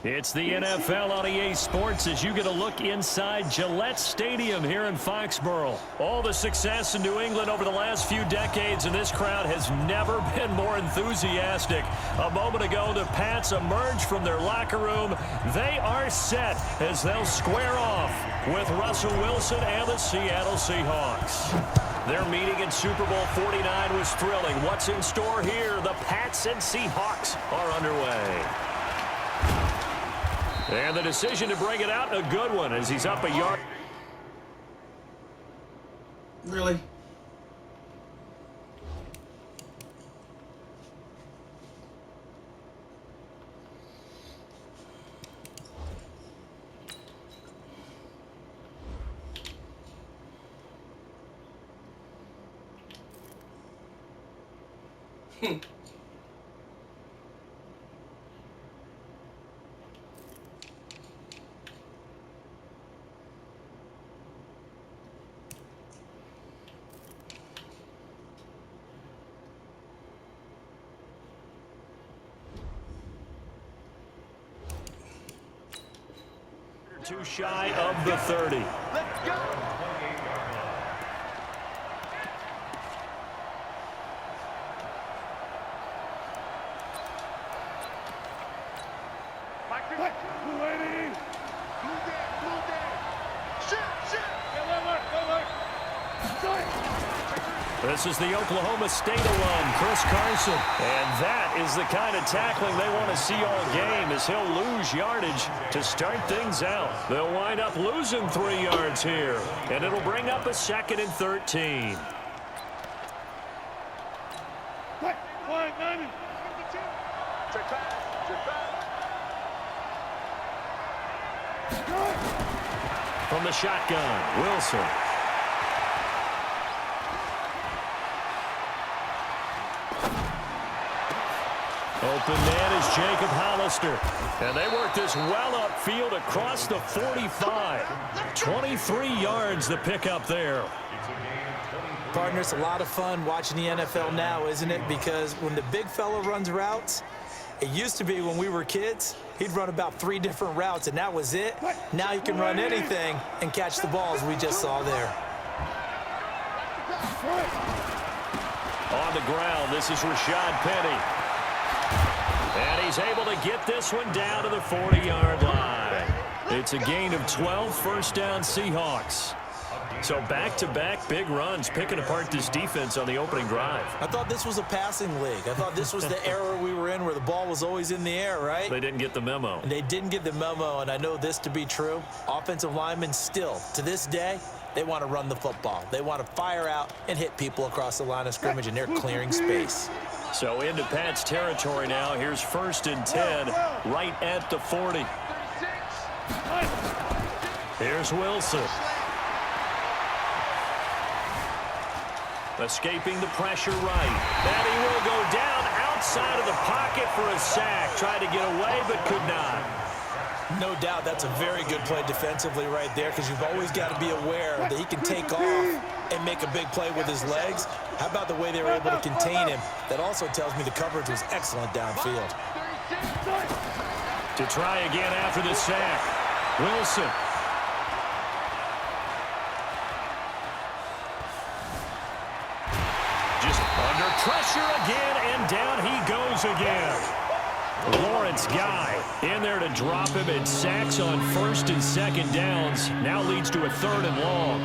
It's the NFL on EA Sports as you get a look inside Gillette Stadium here in Foxborough. All the success in New England over the last few decades, and this crowd has never been more enthusiastic. A moment ago, the Pats emerged from their locker room. They are set as they'll square off with Russell Wilson and the Seattle Seahawks. Their meeting in Super Bowl 49 was thrilling. What's in store here? The Pats and Seahawks are underway. And the decision to bring it out, a good one, as he's up a yard. Really? Too shy of the 30. Let's go. This is the Oklahoma State alum, Chris Carson. And that is the kind of tackling they want to see all game as he'll lose yardage to start things out. They'll wind up losing 3 yards here, and it'll bring up a 2nd and 13. From the shotgun, Wilson. Open man is Jacob Hollister. And they work this well upfield across the 45. 23 yards the pickup there. Partner, it's a lot of fun watching the NFL now, isn't it? Because when the big fella runs routes, it used to be when we were kids, he'd run about 3 different routes, and that was it. Now he can run anything and catch the balls we just saw there. On the ground, this is Rashad Penny. And he's able to get this one down to the 40-yard line. It's a gain of 12, first down Seahawks. So back-to-back big runs, picking apart this defense on the opening drive. I thought this was a passing league. I thought this was the era we were in where the ball was always in the air, right? They didn't get the memo. And they didn't get the memo, and I know this to be true. Offensive linemen still, to this day, they want to run the football. They want to fire out and hit people across the line of scrimmage, and they're clearing space. So into Pat's territory now. Here's 1st and 10, right at the 40. Here's Wilson. Escaping the pressure right. And he will go down outside of the pocket for a sack. Tried to get away, but could not. No doubt that's a very good play defensively right there, because you've always got to be aware that he can take off and make a big play with his legs. How about the way they were able to contain him? That also tells me the coverage was excellent downfield. To try again after the sack. Wilson. Just under pressure again, and down he goes again. Lawrence Guy in there to drop him, and sacks on 1st and 2nd downs. Now leads to a 3rd and long.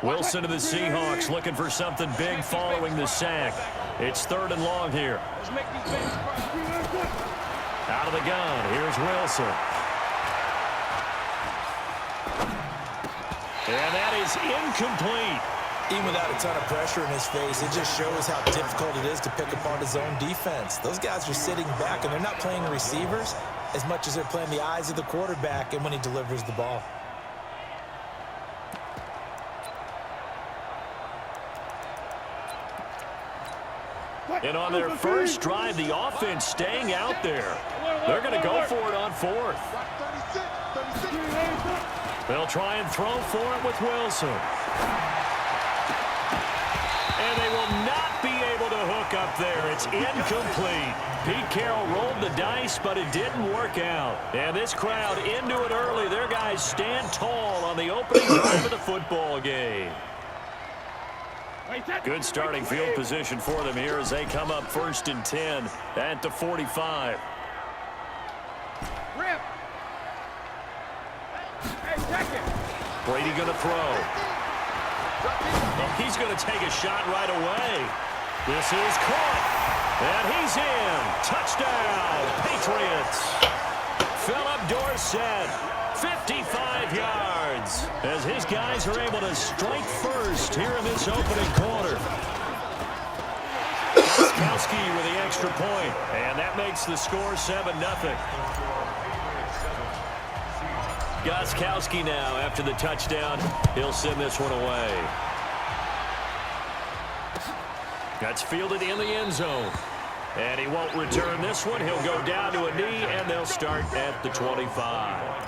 Wilson to the Seahawks looking for something big following the sack. It's 3rd and long here. Out of the gun, here's Wilson. And that is incomplete. Even without a ton of pressure in his face, it just shows how difficult it is to pick apart his own defense. Those guys are sitting back, and they're not playing receivers as much as they're playing the eyes of the quarterback and when he delivers the ball. And on their first drive, the offense staying out there. They're going to go for it on 4th. They'll try and throw for it with Wilson. And they will not be able to hook look up there. It's incomplete. Pete Carroll rolled the dice, but it didn't work out. And this crowd into it early. Their guys stand tall on the opening drive of the football game. Good starting field position for them here as they come up 1st and 10 at the 45. Brady going to throw. He's going to take a shot right away. This is caught. And he's in. Touchdown, Patriots. Philip Dorsett, 55 yards, as his guys are able to strike first here in this opening quarter. Gostkowski with the extra point, and that makes the score 7-0. Gostkowski now after the touchdown. He'll send this one away. That's fielded in the end zone. And he won't return this one. He'll go down to a knee, and they'll start at the 25.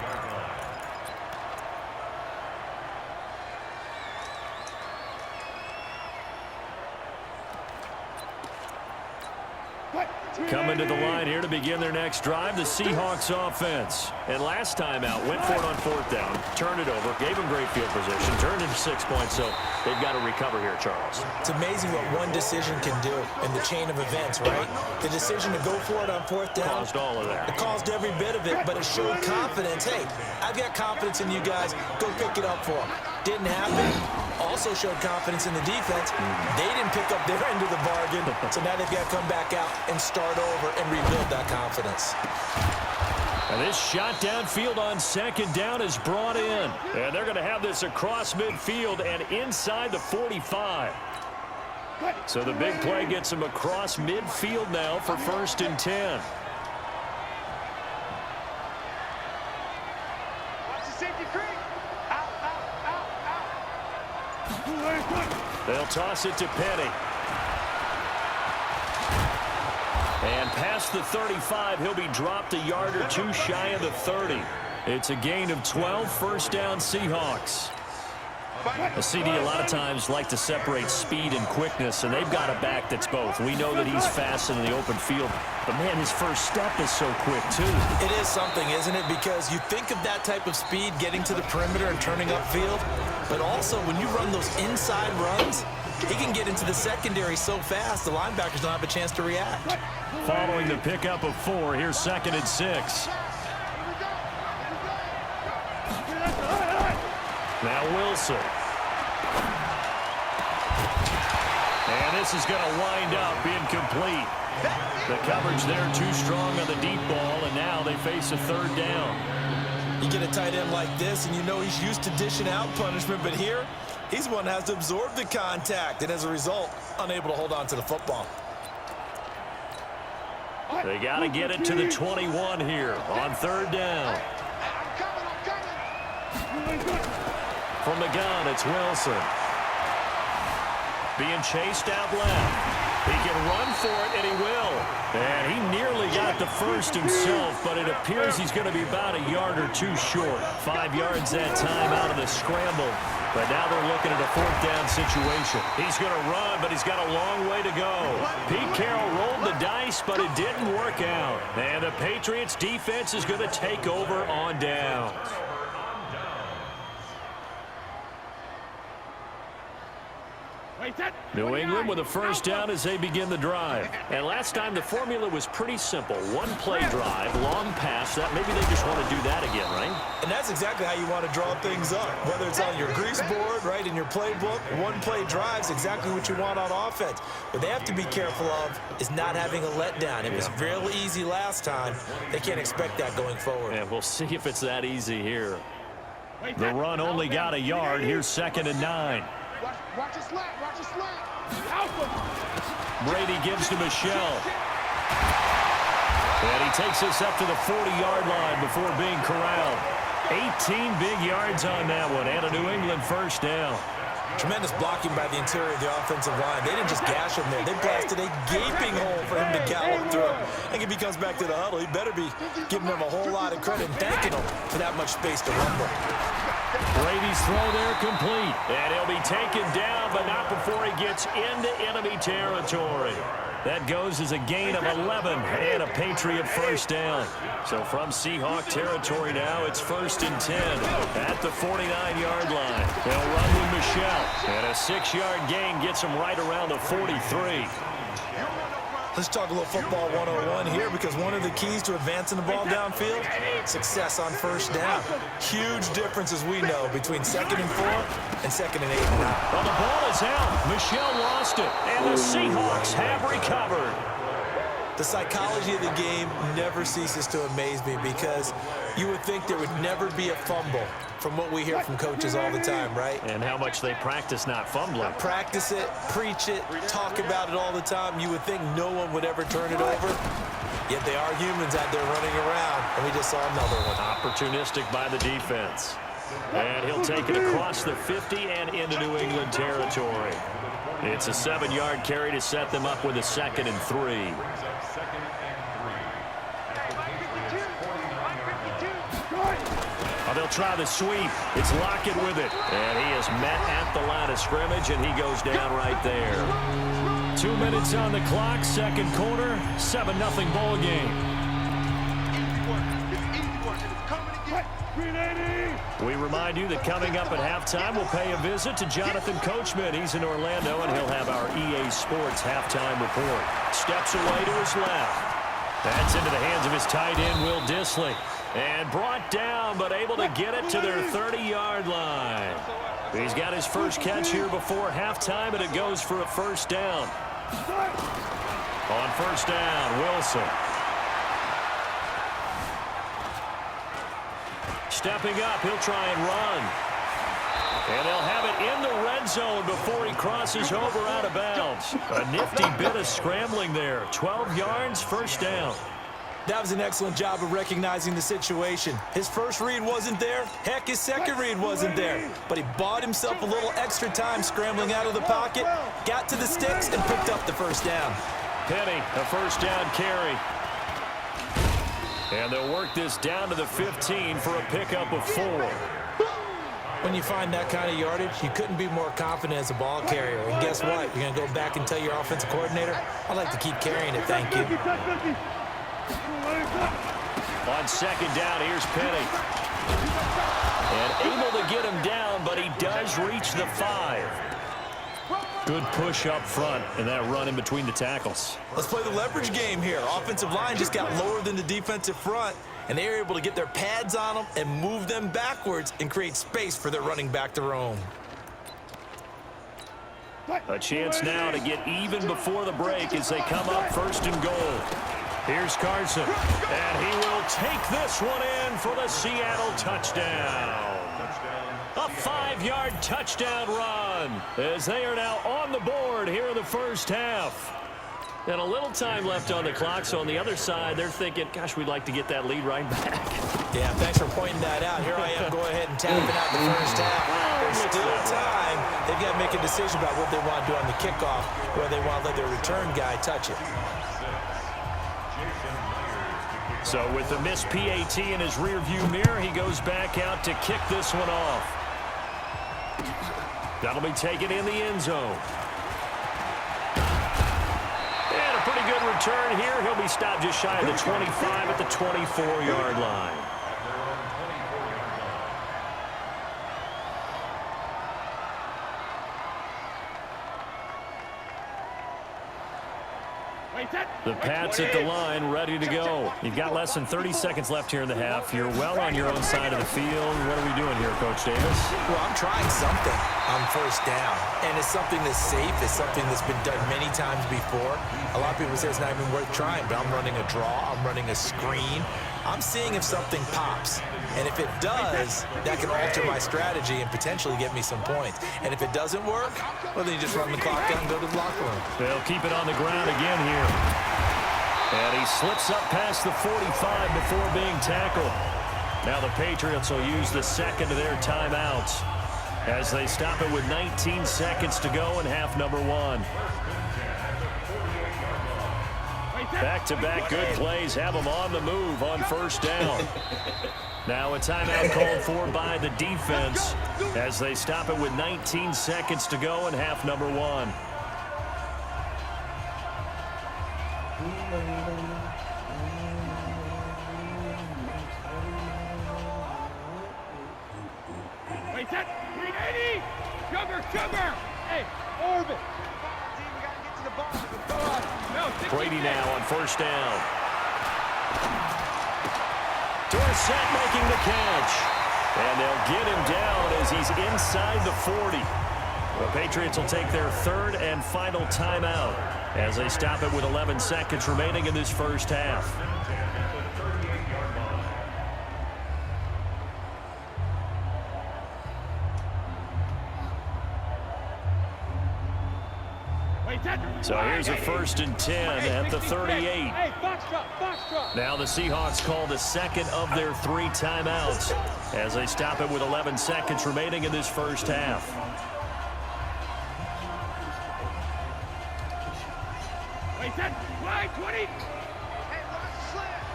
Coming to the line here to begin their next drive, the Seahawks offense. And last time out, went for it on 4th down, turned it over, gave them great field position, turned into 6 points, so they've got to recover here, Charles. It's amazing what one decision can do in the chain of events, right? The decision to go for it on 4th down. Caused all of that. It caused every bit of it, but it showed confidence. Hey, I've got confidence in you guys. Go pick it up for them. Didn't happen. Also showed confidence in the defense. They didn't pick up their end of the bargain, so now they've got to come back out and start over and rebuild that confidence. And this shot downfield on 2nd down is brought in. And they're going to have this across midfield and inside the 45. So the big play gets them across midfield now for 1st and 10. They'll toss it to Penny. And past the 35, he'll be dropped a yard or two shy of the 30. It's a gain of 12, 1st down Seahawks. A CD a lot of times like to separate speed and quickness, and they've got a back that's both. We know that he's fast in the open field, but man, his first step is so quick too. It is something, isn't it? Because you think of that type of speed getting to the perimeter and turning upfield, but also when you run those inside runs, he can get into the secondary so fast the linebackers don't have a chance to react. Following the pickup of 4, here's 2nd and 6. Now Wilson. And this is going to wind up incomplete. The coverage there too strong on the deep ball, and now they face a 3rd down. You get a tight end like this, and you know he's used to dishing out punishment, but here, he's the one that has to absorb the contact, and as a result, unable to hold on to the football. They got to get it to the 21 here on 3rd down. From the gun, it's Wilson. Being chased out left. He can run for it, and he will. And he nearly got the first himself, but it appears he's going to be about a yard or two short. 5 yards that time out of the scramble. But now they're looking at a 4th down situation. He's going to run, but he's got a long way to go. Pete Carroll rolled the dice, but it didn't work out. And the Patriots defense is going to take over on downs. New England with a 1st down as they begin the drive. And last time the formula was pretty simple. One play drive, long pass. That maybe they just want to do that again, right? And that's exactly how you want to draw things up. Whether it's on your grease board, right, in your playbook, one play drive's exactly what you want on offense. What they have to be careful of is not having a letdown. It was real easy last time. They can't expect that going forward. And we'll see if it's that easy here. The run only got a yard. Here's 2nd and 9. Watch a slant. Watch a slant. Brady gives to Michelle. And he takes us up to the 40-yard line before being corralled. 18 big yards on that one, and a New England 1st down. Tremendous blocking by the interior of the offensive line. They didn't just gash him there. They blasted a gaping hole for him to gallop through. I think if he comes back to the huddle, he better be giving them a whole lot of credit and thanking them for that much space to rumble. Brady's throw there complete. And he'll be taken down, but not before he gets into enemy territory. That goes as a gain of 11 and a Patriot first down. So from Seahawk territory now, it's 1st and 10 at the 49-yard line. They'll run with Michel, and a 6-yard gain gets them right around the 43. Let's talk a little football 101 here, because one of the keys to advancing the ball downfield, success on first down. Huge difference, as we know, between 2nd and 4 and 2nd and 8 and 9. Well, the ball is out. Michel lost it, and the Seahawks have recovered. The psychology of the game never ceases to amaze me, because you would think there would never be a fumble from what we hear from coaches all the time, right? And how much they practice not fumbling. Practice it, preach it, talk about it all the time. You would think no one would ever turn it over. Yet they are humans out there running around, and we just saw another one. Opportunistic by the defense. And he'll take it across the 50 and into New England territory. It's a 7-yard carry to set them up with a 2nd and 3. They'll try the sweep. It's Lockett with it. And he is met at the line of scrimmage, and he goes down right there. 2 minutes on the clock, 2nd quarter, 7-0 ball game. We remind you that coming up at halftime, we'll pay a visit to Jonathan Coachman. He's in Orlando, and he'll have our EA Sports halftime report. Steps away to his left. That's into the hands of his tight end, Will Dissly. And brought down, but able to get it to their 30-yard line. He's got his first catch here before halftime, and it goes for a first down. On first down, Wilson. Stepping up, he'll try and run. And they'll have it in the red zone before he crosses over out of bounds. A nifty bit of scrambling there. 12 yards, first down. That was an excellent job of recognizing the situation. His first read wasn't there. Heck, his second read wasn't there. But he bought himself a little extra time scrambling out of the pocket, got to the sticks, and picked up the first down. Penny, a first down carry. And they'll work this down to the 15 for a pickup of 4. When you find that kind of yardage, you couldn't be more confident as a ball carrier. And guess what? You're going to go back and tell your offensive coordinator, I'd like to keep carrying it, thank you. On second down, here's Penny. And able to get him down, but he does reach the 5. Good push up front, and that run in between the tackles. Let's play the leverage game here. Offensive line just got lower than the defensive front, and they were able to get their pads on them and move them backwards and create space for their running back to roam. A chance now to get even before the break as they come up 1st and goal. Here's Carson, and he will take this one in for the Seattle touchdown. A 5-yard touchdown run as they are now on the board here in the first half. And a little time left on the clock, so on the other side, they're thinking, gosh, we'd like to get that lead right back. Yeah, thanks for pointing that out. Here I am, go ahead and tapping out the first half. There's still time. They've got to make a decision about what they want to do on the kickoff, whether they want to let their return guy touch it. So with the missed PAT in his rearview mirror, he goes back out to kick this one off. That'll be taken in the end zone. And a pretty good return here. He'll be stopped just shy of the 25 at the 24-yard line. The Pats at the line, ready to go. You've got less than 30 seconds left here in the half. You're well on your own side of the field. What are we doing here, Coach Davis? Well, I'm trying something on first down, and it's something that's safe. It's something that's been done many times before. A lot of people say it's not even worth trying, but I'm running a draw. I'm running a screen. I'm seeing if something pops. And if it does, that can alter my strategy and potentially get me some points. And if it doesn't work, well, then you just run the clock down and go to the locker room. They'll keep it on the ground again here. And he slips up past the 45 before being tackled. Now the Patriots will use the second of their timeouts as they stop it with 19 seconds to go in half number 1. Back-to-back good plays have them on the move on first down. Now a timeout called for by the defense as they stop it with 19 seconds to go in half number 1. Wait, set. 380. Sugar. Hey, Orvin. We got to get to the ball. No, Brady now on first down. Dorsett making the catch. And they'll get him down as he's inside the 40. The Patriots will take their third and final timeout as they stop it with 11 seconds remaining in this first half. So here's a 1st and 10 at the 38. Hey, Foxtrot. Now the Seahawks call the second of their 3 timeouts as they stop it with 11 seconds remaining in this first half. Wait, set. Wide 20. Hey,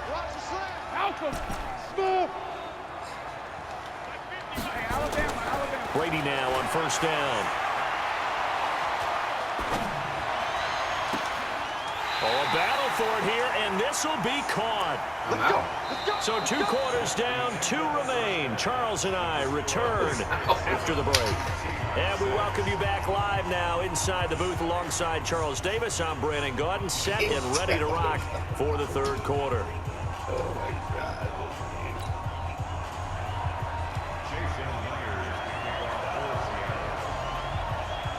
watch the slant. Malcolm. Smooth. Hey, Alabama. Brady now on first down. Oh, a battle for it here, and this will be caught. So 2 quarters down, 2 remain. Charles and I return after the break. And we welcome you back live now inside the booth alongside Charles Davis. I'm Brandon Gaudin, set and ready to rock for the 3rd quarter. Oh, my God.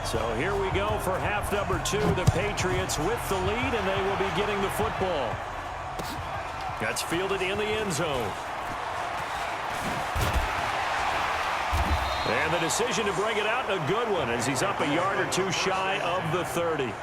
So here we go for half number 2. The Patriots with the lead, and they will be getting the football. That's fielded in the end zone. And the decision to bring it out, a good one, as he's up a yard or 2 shy of the 30.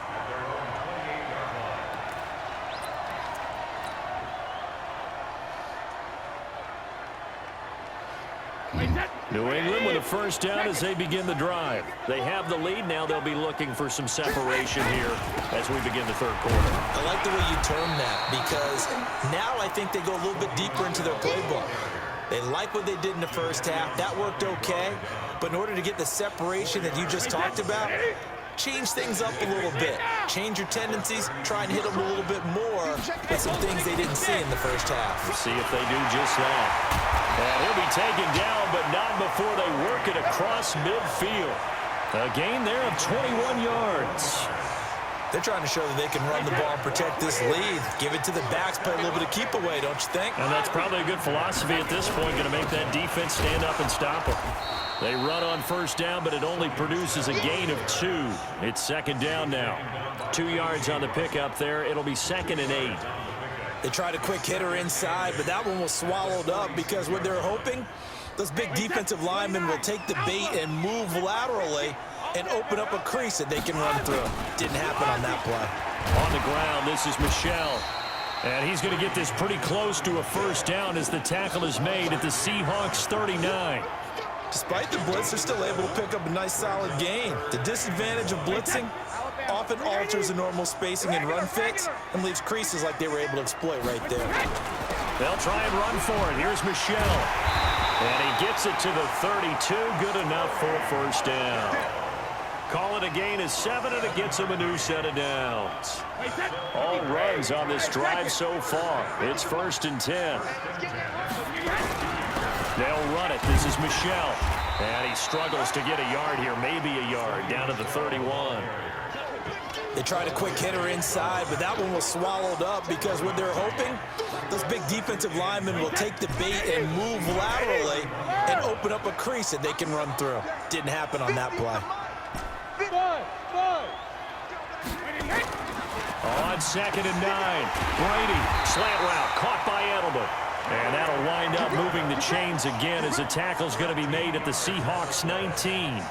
New England with a first down as they begin the drive. They have the lead. Now they'll be looking for some separation here as we begin the 3rd quarter. I like the way you term that because now I think they go a little bit deeper into their playbook. They like what they did in the first half. That worked okay. But in order to get the separation that you just talked about, change things up a little bit. Change your tendencies. Try and hit them a little bit more with some things they didn't see in the first half. See if they do just that. And he'll be taken down, but not before they work it across midfield. A gain there of 21 yards. They're trying to show that they can run the ball and protect this lead. Give it to the backs, play a little bit of keep away, don't you think? And that's probably a good philosophy at this point, going to make that defense stand up and stop them. They run on first down, but it only produces a gain of 2. It's 2nd down now. 2 yards on the pickup there. It'll be 2nd and 8. They tried a quick hitter inside, but that one was swallowed up because what they're hoping, those big defensive linemen will take the bait and move laterally and open up a crease that they can run through. Didn't happen on that play. On the ground, this is Michel. And he's going to get this pretty close to a first down as the tackle is made at the Seahawks 39. Despite the blitz, they're still able to pick up a nice solid gain. The disadvantage of blitzing often alters the normal spacing and run fits and leaves creases like they were able to exploit right there. They'll try and run for it. Here's Michel. And he gets it to the 32. Good enough for a first down. Call it a gain of 7, and it gets him a new set of downs. All runs on this drive so far. It's 1st and 10. They'll run it. This is Michel. And he struggles to get a yard here, maybe a yard, down to the 31. They tried a quick hitter inside, but that one was swallowed up because what they're hoping, those big defensive linemen will take the bait and move laterally and open up a crease that they can run through. Didn't happen on that play. On 2nd and 9, Brady, slant route, caught by Edelman. And that'll wind up moving the chains again as the tackle's going to be made at the Seahawks 19.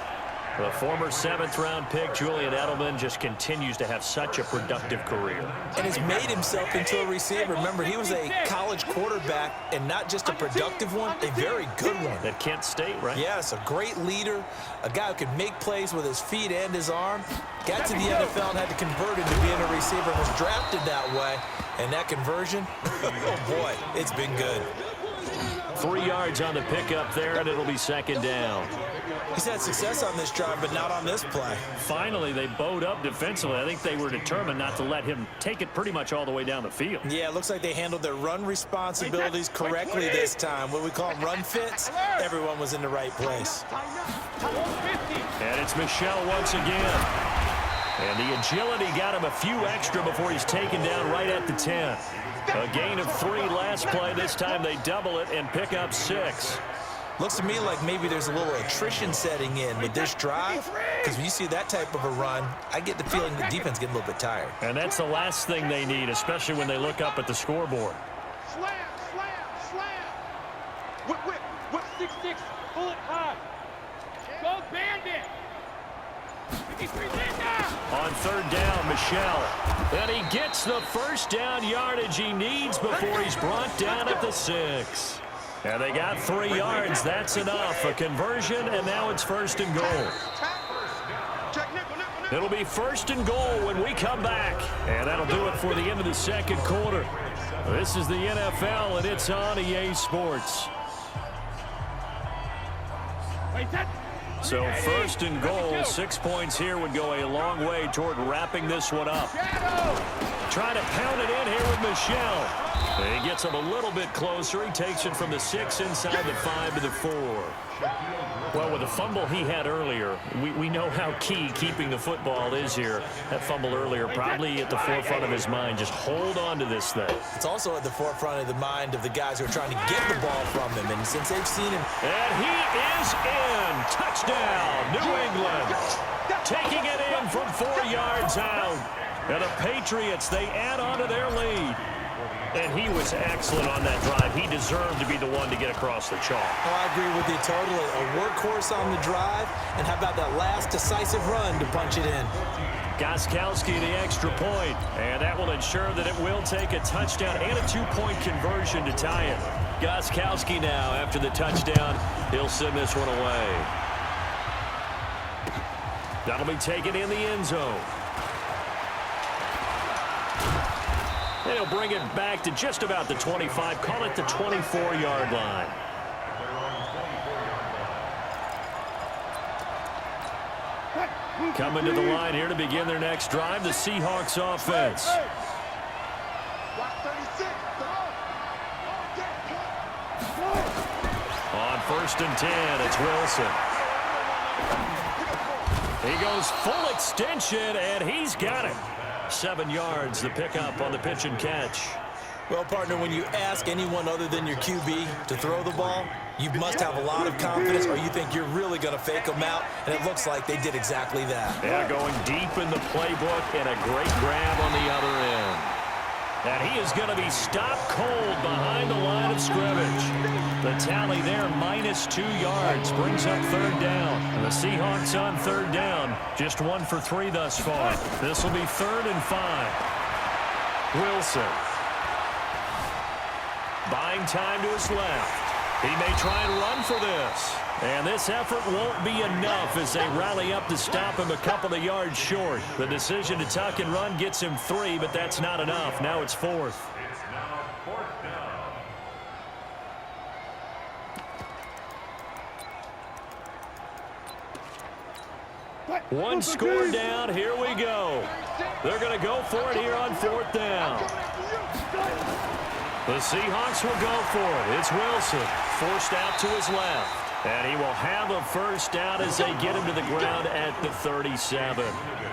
The former 7th-round pick, Julian Edelman, just continues to have such a productive career. And has made himself into a receiver. Remember, he was a college quarterback, and not just a productive one, a very good one. At Kent State, right? Yes, a great leader, a guy who can make plays with his feet and his arm. Got to the NFL and had to convert into being a receiver and was drafted that way. And that conversion, oh boy, it's been good. 3 yards on the pickup there, and it'll be second down. He's had success on this drive, but not on this play. Finally, they bowed up defensively. I think they were determined not to let him take it pretty much all the way down the field. Yeah, it looks like they handled their run responsibilities correctly this time. What we call them run fits, everyone was in the right place. And it's Michel once again. And the agility got him a few extra before he's taken down right at the 10. A gain of 3 last play. This time they double it and pick up 6. Looks to me like maybe there's a little attrition setting in with this drive, because when you see that type of a run, I get the feeling the defense getting a little bit tired. And that's the last thing they need, especially when they look up at the scoreboard. Slam, slam, slam. Whip, whip, whip, 6-6, bullet high. Go Bandit. 53 On 3rd down, Michel. And he gets the first down yardage he needs before he's brought down at the 6. And they got 3 yards. That's enough. A conversion, and now it's 1st and goal. It'll be 1st and goal when we come back. And that'll do it for the end of the 2nd quarter. This is the NFL, and it's on EA Sports. So 1st and goal, 6 points here would go a long way toward wrapping this one up. Trying to pound it in here with Michel. He gets him a little bit closer. He takes it from the 6 inside the 5 to the 4. Well, with the fumble he had earlier, we know how key keeping the football is here. That fumble earlier probably at the forefront of his mind. Just hold on to this thing. It's also at the forefront of the mind of the guys who are trying to get the ball from him. And since they've seen him... And he is in. Touchdown, New England. Taking it in from 4 yards out. And the Patriots, they add on to their lead. And he was excellent on that drive. He deserved to be the one to get across the chalk. Oh, I agree with you totally. A workhorse on the drive. And how about that last decisive run to punch it in? Gostkowski the extra point. And that will ensure that it will take a touchdown and a 2-point conversion to tie it. Gostkowski now, after the touchdown, he'll send this one away. That'll be taken in the end zone. And he'll bring it back to just about the 25. Call it the 24-yard line. Coming to the line here to begin their next drive, the Seahawks offense. On 1st and 10, it's Wilson. He goes full extension, and he's got it. 7 yards, the pickup on the pitch and catch. Well, partner, when you ask anyone other than your QB to throw the ball, you must have a lot of confidence, or you think you're really going to fake them out, and it looks like they did exactly that. Yeah, going deep in the playbook, and a great grab on the other end. And he is going to be stopped cold behind the line of scrimmage. The tally there, -2 yards, brings up 3rd down. And the Seahawks on 3rd down, just 1 for 3 thus far. This will be 3rd and 5. Wilson. Buying time to his left. He may try and run for this. And this effort won't be enough as they rally up to stop him a couple of yards short. The decision to tuck and run gets him 3, but that's not enough. Now it's 4th. One score down. Here we go. They're going to go for it here on 4th down. The Seahawks will go for it. It's Wilson, forced out to his left. And he will have a first down as they get him to the ground at the 37.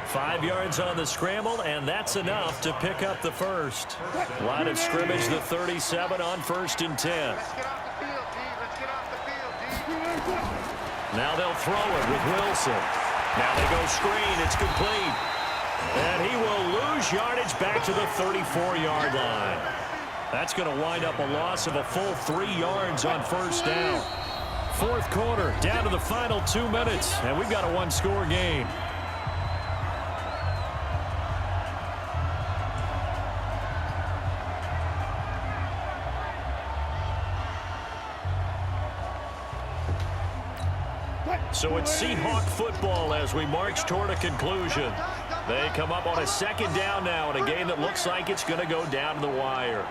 5 yards on the scramble, and that's enough to pick up the first. Line of scrimmage, the 37 on 1st and 10. Now they'll throw it with Wilson. Now they go screen. It's complete. And he will lose yardage back to the 34-yard line. That's going to wind up a loss of a full 3 yards on 1st down. 4th quarter, down to the final 2 minutes, and we've got a 1-score game. So it's Seahawk football as we march toward a conclusion. They come up on a 2nd down now in a game that looks like it's going to go down to the wire.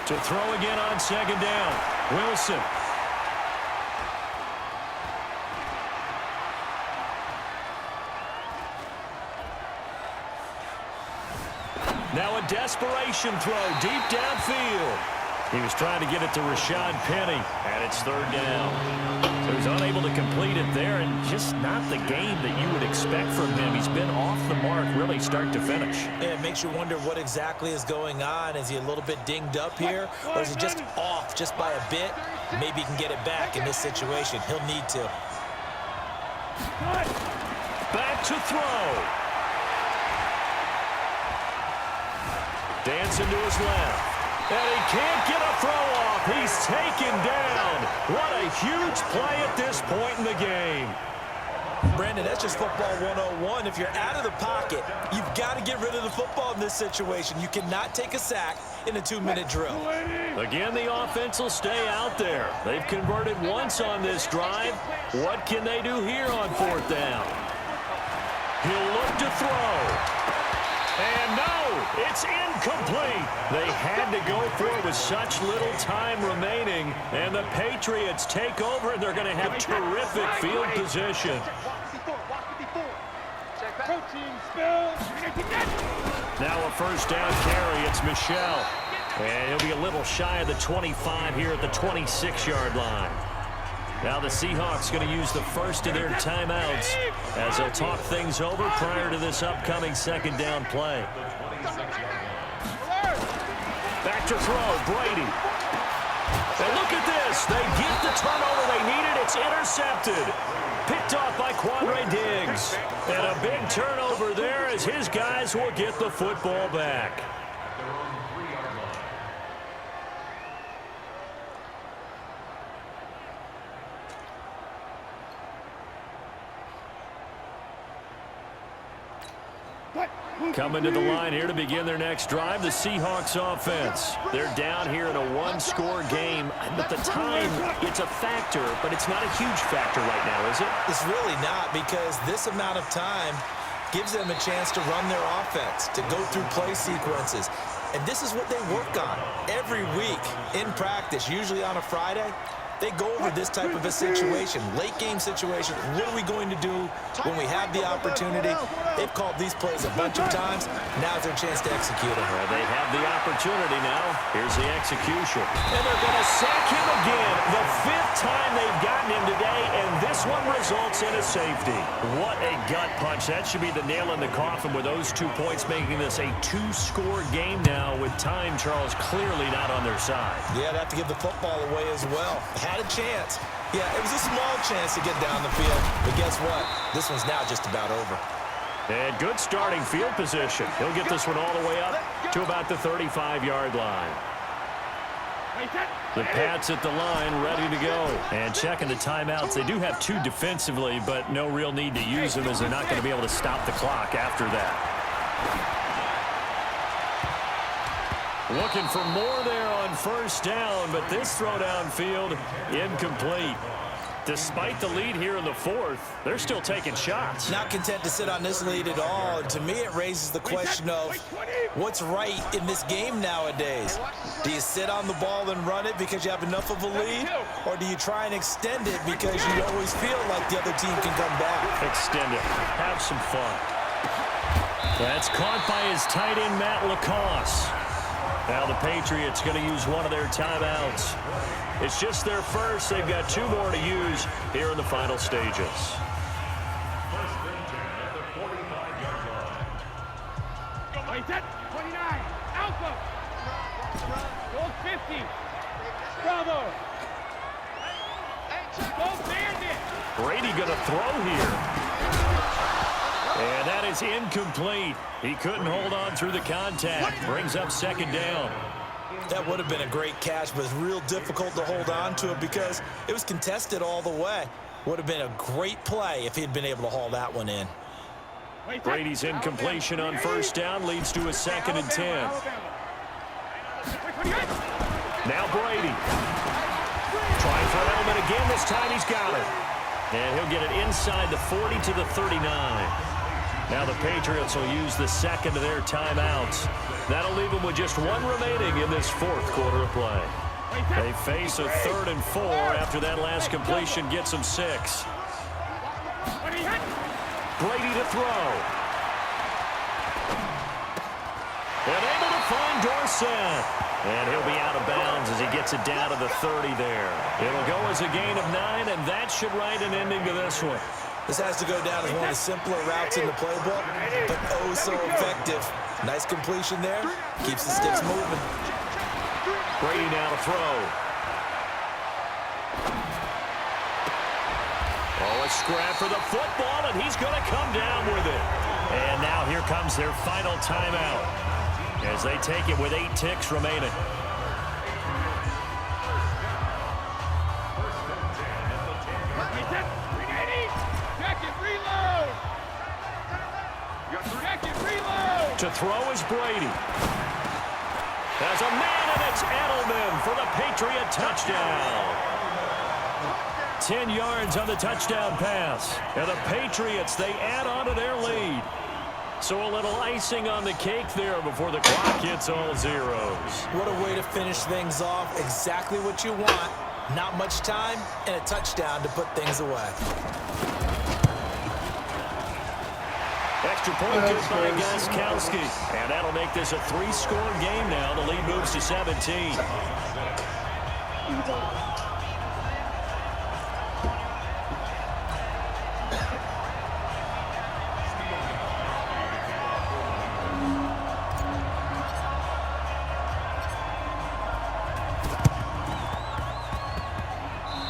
To throw again on second down. Wilson. Now a desperation throw deep downfield. He was trying to get it to Rashad Penny, and it's third down. So he's unable to complete it there, and just not the game that you would expect from him. He's been off the mark really start to finish. Yeah, it makes you wonder what exactly is going on. Is he a little bit dinged up here, or is he just off just by a bit? Maybe he can get it back in this situation. He'll need to. Back to throw. Dancing to his left. And he can't get a throw off. He's taken down. What a huge play at this point in the game. Brandon, that's just football 101. If you're out of the pocket, you've got to get rid of the football in this situation. You cannot take a sack in a 2-minute drill. Again, the offense will stay out there. They've converted once on this drive. What can they do here on fourth down? He'll look to throw. And no, it's incomplete. They had to go for it with such little time remaining. And the Patriots take over, and they're going to have terrific field position. Now a first down carry. It's Michel. And he'll be a little shy of the 25 here at the 26-yard line. Now the Seahawks going to use the first of their timeouts as they'll talk things over prior to this upcoming second down play. Back to throw, Brady. And look at this. They get the turnover they needed. It's intercepted. Picked off by Quandre Diggs. And a big turnover there as his guys will get the football back. Coming to the line here to begin their next drive, the Seahawks offense. They're down here in a one-score game. At the time, it's a factor, but it's not a huge factor right now, is it? It's really not, because this amount of time gives them a chance to run their offense, to go through play sequences. And this is what they work on every week in practice, usually on a Friday. They go over this type of a situation, late game situation. What are we going to do when we have the opportunity? They've called these plays a bunch of times. Now's their chance to execute them. Well, they have the opportunity now. Here's the execution. And they're going to sack him again. The fifth time they've gotten him today, and this one results in a safety. What a gut punch. That should be the nail in the coffin with those 2 points, making this a 2-score game now with time, Charles, clearly not on their side. Yeah, they have to give the football away as well. Had a chance. Yeah, it was a small chance to get down the field. But guess what? This one's now just about over. And good starting field position. He'll get this one all the way up to about the 35-yard line. The Pats at the line, ready to go. And checking the timeouts. They do have 2 defensively, but no real need to use them as they're not going to be able to stop the clock after that. Looking for more there on first down, but this throw downfield incomplete. Despite the lead here in the fourth, they're still taking shots. Not content to sit on this lead at all. And to me, it raises the question of what's right in this game nowadays. Do you sit on the ball and run it because you have enough of a lead? Or do you try and extend it because you always feel like the other team can come back? Extend it. Have some fun. That's caught by his tight end, Matt LaCosse. Now the Patriots going to use one of their timeouts. It's just their first. They've got 2 more to use here in the final stages. Wait, that 29. Alpha. Goal 50. Bravo. Go Bandit. Brady going to throw here. And that is incomplete. He couldn't hold on through the contact. Brings up second down. That would have been a great catch, but it's real difficult to hold on to it because it was contested all the way. Would have been a great play if he had been able to haul that one in. Brady's incompletion on first down leads to a 2nd and 10. Now Brady. Trying for Edelman again. This time he's got it. And he'll get it inside the 40 to the 39. Now the Patriots will use the second of their timeouts. That'll leave them with just one remaining in this fourth quarter of play. They face a 3rd and 4 after that last completion gets them 6. Brady to throw. And able to find Dorsett. And he'll be out of bounds as he gets it down to the 30 there. It'll go as a gain of 9, and that should write an ending to this one. This has to go down as one of the simpler routes in the playbook, but oh so effective. Nice completion there. Keeps the sticks moving. Brady now to throw. Oh, a scrap for the football, and he's going to come down with it. And now here comes their final timeout as they take it with 8 ticks remaining. To throw is Brady. There's a man, and it's Edelman for the Patriot touchdown. 10 yards on the touchdown pass. And the Patriots, they add on to their lead. So a little icing on the cake there before the clock hits all zeros. What a way to finish things off. Exactly what you want. Not much time and a touchdown to put things away. Extra point good by Gostkowski. And that'll make this a 3-score game now. The lead moves to 17.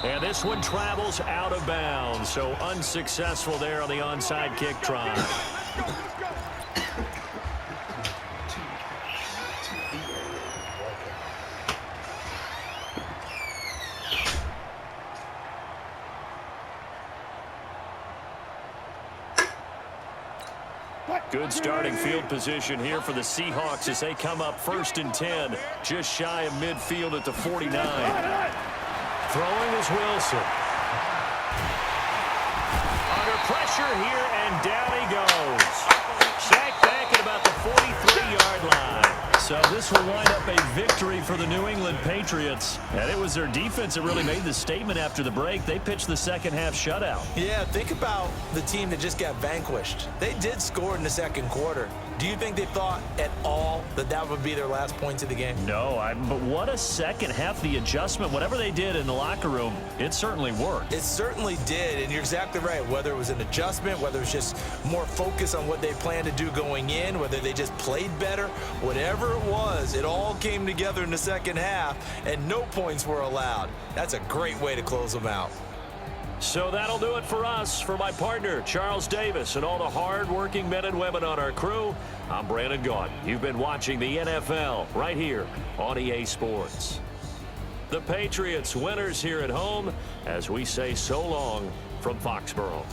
And this one travels out of bounds. So unsuccessful there on the onside kick try. Good starting field position here for the Seahawks as they come up 1st and 10, just shy of midfield at the 49. Throwing is Wilson. Under pressure here, and down he goes. Sacked back at about the 43-yard line. So this will wind up a victory for the New England Patriots. And it was their defense that really made the statement after the break. They pitched the second-half shutout. Yeah, think about the team that just got vanquished. They did score in the second quarter. Do you think they thought at all that that would be their last points of the game? No, but what a second half. The adjustment, whatever they did in the locker room, it certainly worked. It certainly did, and you're exactly right. Whether it was an adjustment, whether it was just more focus on what they planned to do going in, whether they just played better, whatever it was, it all came together in the second half, and no points were allowed. That's a great way to close them out. So that'll do it for us. For my partner, Charles Davis, and all the hard-working men and women on our crew, I'm Brandon Gaudin. You've been watching the NFL right here on EA Sports. The Patriots winners here at home as we say so long from Foxborough.